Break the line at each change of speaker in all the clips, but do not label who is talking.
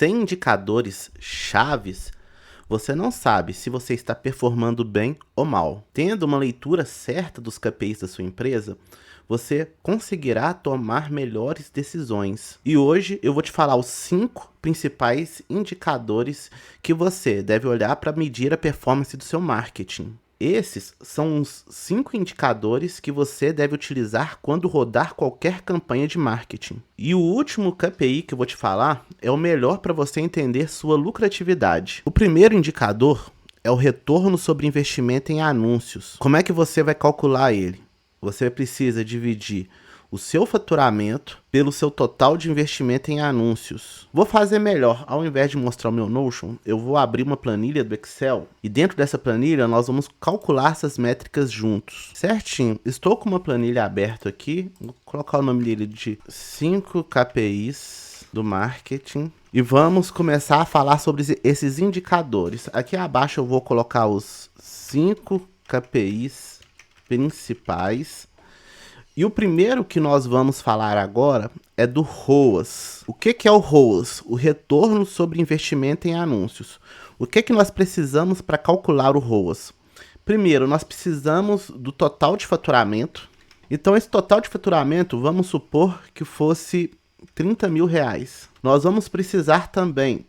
Sem indicadores chaves, você não sabe se você está performando bem ou mal. Tendo uma leitura certa dos KPIs da sua empresa, você conseguirá tomar melhores decisões. E hoje eu vou te falar os 5 principais indicadores que você deve olhar para medir a performance do seu marketing. Esses são os 5 indicadores que você deve utilizar quando rodar qualquer campanha de marketing. E o último KPI que eu vou te falar é o melhor para você entender sua lucratividade. O primeiro indicador é o retorno sobre investimento em anúncios. Como é que você vai calcular ele? Você precisa dividir o seu faturamento pelo seu total de investimento em anúncios. Vou fazer melhor. Ao invés de mostrar o meu Notion, eu vou abrir uma planilha do Excel e dentro dessa planilha nós vamos calcular essas métricas juntos. Certinho. Estou com uma planilha aberta aqui. Vou colocar o nome dele de 5 KPIs do marketing. E vamos começar a falar sobre esses indicadores. Aqui abaixo eu vou colocar os 5 KPIs principais. E o primeiro que nós vamos falar agora é do ROAS. O que é o ROAS? O retorno sobre investimento em anúncios. O que nós precisamos para calcular o ROAS? Primeiro, nós precisamos do total de faturamento. Então, esse total de faturamento, vamos supor que fosse R$30 mil. Nós vamos precisar também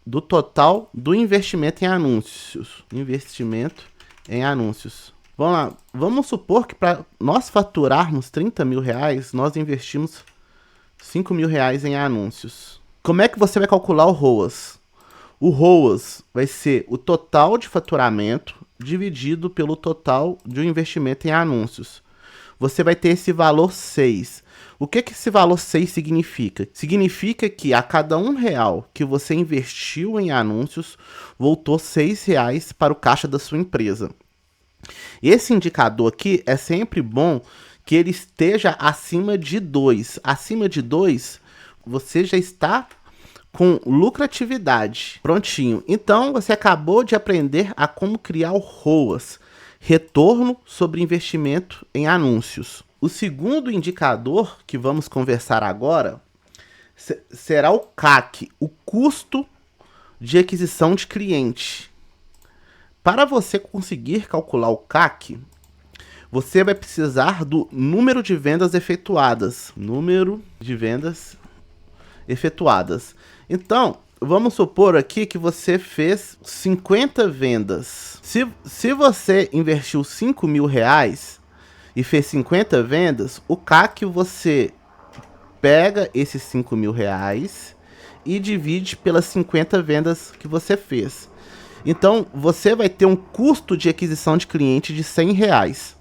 do total do investimento em anúncios. Investimento em anúncios. Vamos lá, vamos supor que para nós faturarmos R$30 mil, nós investimos R$5 mil em anúncios. Como é que você vai calcular o ROAS? O ROAS vai ser o total de faturamento dividido pelo total de um investimento em anúncios. Você vai ter esse valor 6. O que esse valor 6 significa? Significa que a cada R$1 que você investiu em anúncios, voltou R$6 para o caixa da sua empresa. Esse indicador aqui é sempre bom que ele esteja acima de 2. Acima de 2, você já está com lucratividade. Prontinho. Então, você acabou de aprender a como criar o ROAS, retorno sobre investimento em anúncios. O segundo indicador que vamos conversar agora será o CAC, o custo de aquisição de cliente. Para você conseguir calcular o CAC, você vai precisar do número de vendas efetuadas. Número de vendas efetuadas. Então, vamos supor aqui que você fez 50 vendas. Se você investiu R$5 mil e fez 50 vendas, o CAC você pega esses R$5 mil e divide pelas 50 vendas que você fez. Então, você vai ter um custo de aquisição de cliente de R$100.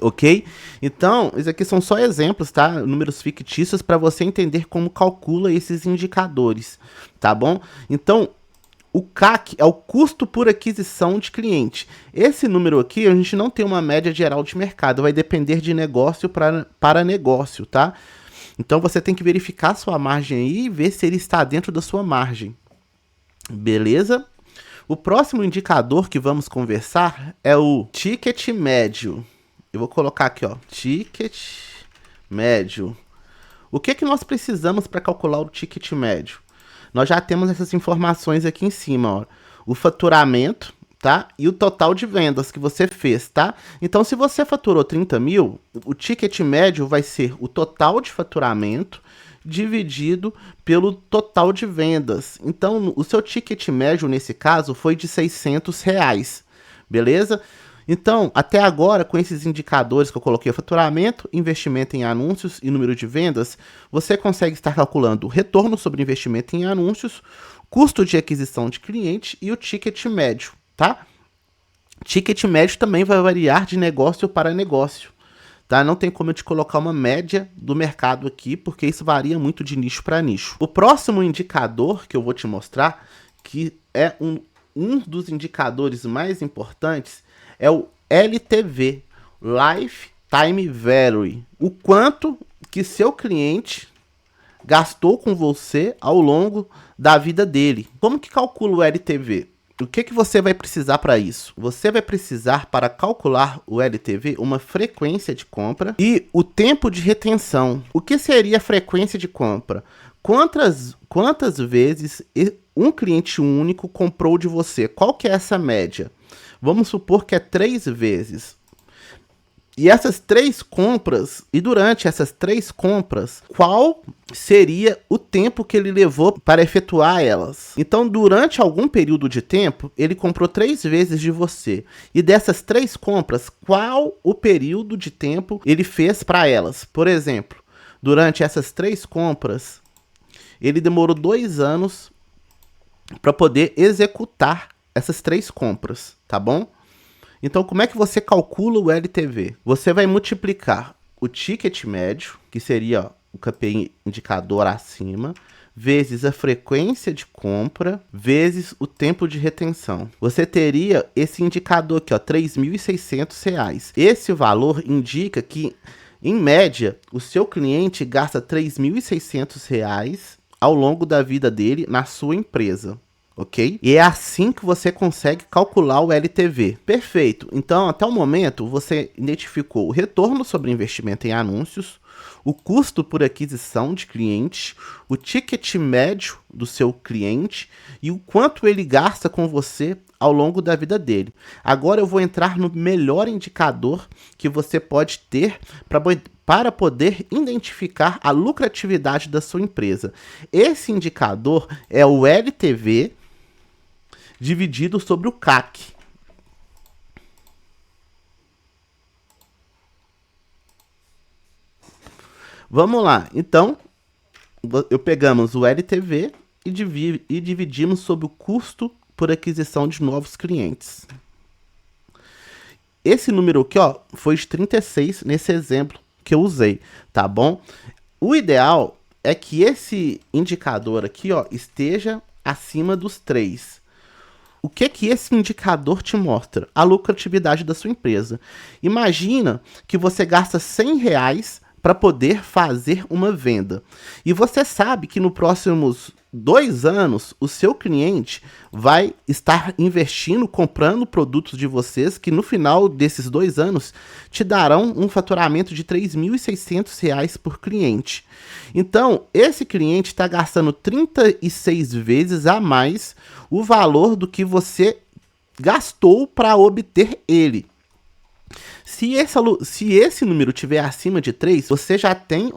Ok? Então, isso aqui são só exemplos, tá? Números fictícios para você entender como calcula esses indicadores, tá bom? Então, o CAC é o custo por aquisição de cliente. Esse número aqui, a gente não tem uma média geral de mercado, vai depender de negócio para negócio, tá? Então, você tem que verificar sua margem aí e ver se ele está dentro da sua margem. Beleza? O próximo indicador que vamos conversar é o ticket médio. Eu vou colocar aqui, ó, ticket médio. O que nós precisamos para calcular o ticket médio? Nós já temos essas informações aqui em cima, ó. O faturamento, tá? E o total de vendas que você fez, tá? Então, se você faturou 30 mil, o ticket médio vai ser o total de faturamento dividido pelo total de vendas. Então, o seu ticket médio, nesse caso, foi de R$600, beleza? Então, até agora, com esses indicadores que eu coloquei, faturamento, investimento em anúncios e número de vendas, você consegue estar calculando o retorno sobre investimento em anúncios, custo de aquisição de cliente e o ticket médio, tá? Ticket médio também vai variar de negócio para negócio. Tá? Não tem como eu te colocar uma média do mercado aqui, porque isso varia muito de nicho para nicho. O próximo indicador que eu vou te mostrar, que é um dos indicadores mais importantes, é o LTV, Lifetime Value. O quanto que seu cliente gastou com você ao longo da vida dele. Como que calcula o LTV? O que você vai precisar para isso? Você vai precisar, para calcular o LTV, uma frequência de compra e o tempo de retenção. O que seria a frequência de compra? Quantas vezes um cliente único comprou de você? Qual que é essa média? Vamos supor que é 3 vezes. E essas 3 compras, e durante essas 3 compras, qual seria o tempo que ele levou para efetuar elas? Então, durante algum período de tempo, ele comprou 3 vezes de você. E dessas 3 compras, qual o período de tempo ele fez para elas? Por exemplo, durante essas 3 compras, ele demorou 2 anos para poder executar essas 3 compras, tá bom? Então, como é que você calcula o LTV? Você vai multiplicar o ticket médio, que seria o KPI indicador acima, vezes a frequência de compra, vezes o tempo de retenção. Você teria esse indicador aqui, ó, R$ 3.600. Esse valor indica que, em média, o seu cliente gasta R$ 3.600 ao longo da vida dele na sua empresa. Ok? E é assim que você consegue calcular o LTV. Perfeito. Então, até o momento, você identificou o retorno sobre investimento em anúncios, o custo por aquisição de clientes, o ticket médio do seu cliente e o quanto ele gasta com você ao longo da vida dele. Agora eu vou entrar no melhor indicador que você pode ter para poder identificar a lucratividade da sua empresa. Esse indicador é o LTV dividido sobre o CAC. Vamos lá. Então, pegamos o LTV e dividimos sobre o custo por aquisição de novos clientes. Esse número aqui, ó, foi de 36 nesse exemplo que eu usei, tá bom? O ideal é que esse indicador aqui, ó, esteja acima dos 3. O que esse indicador te mostra? A lucratividade da sua empresa. Imagina que você gasta R$100 para poder fazer uma venda. E você sabe que nos próximos 2 anos, o seu cliente vai estar investindo, comprando produtos de vocês, que no final desses 2 anos te darão um faturamento de R$ 3.600 por cliente. Então, esse cliente está gastando 36 vezes a mais o valor do que você gastou para obter ele. Se esse número estiver acima de 3, você já tem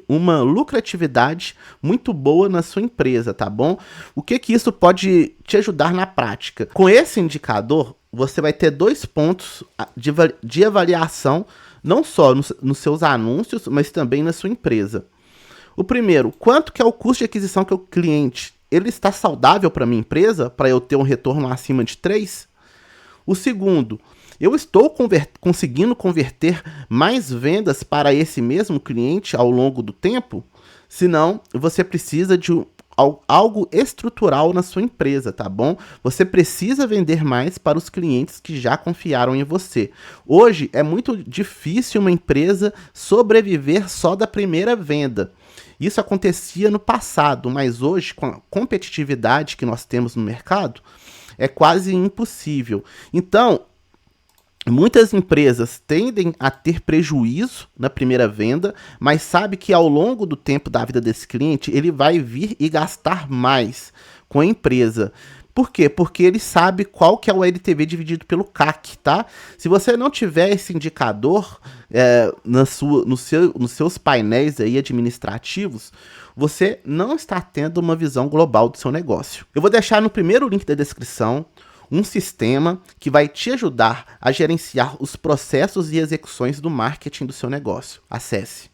uma lucratividade muito boa na sua empresa, tá bom? O que isso pode te ajudar na prática? Com esse indicador, você vai ter 2 pontos de avaliação, não só nos seus anúncios, mas também na sua empresa. O primeiro, quanto que é o custo de aquisição que o cliente ele está saudável para minha empresa, para eu ter um retorno acima de 3? O segundo, eu estou conseguindo converter mais vendas para esse mesmo cliente ao longo do tempo? Senão, você precisa de algo estrutural na sua empresa, tá bom? Você precisa vender mais para os clientes que já confiaram em você. Hoje é muito difícil uma empresa sobreviver só da primeira venda. Isso acontecia no passado, mas hoje, com a competitividade que nós temos no mercado, é quase impossível. Então, muitas empresas tendem a ter prejuízo na primeira venda, mas sabe que ao longo do tempo da vida desse cliente, ele vai vir e gastar mais com a empresa. Por quê? Porque ele sabe qual que é o LTV dividido pelo CAC, tá? Se você não tiver esse indicador nos seus painéis aí administrativos, você não está tendo uma visão global do seu negócio. Eu vou deixar no primeiro link da descrição um sistema que vai te ajudar a gerenciar os processos e execuções do marketing do seu negócio. Acesse.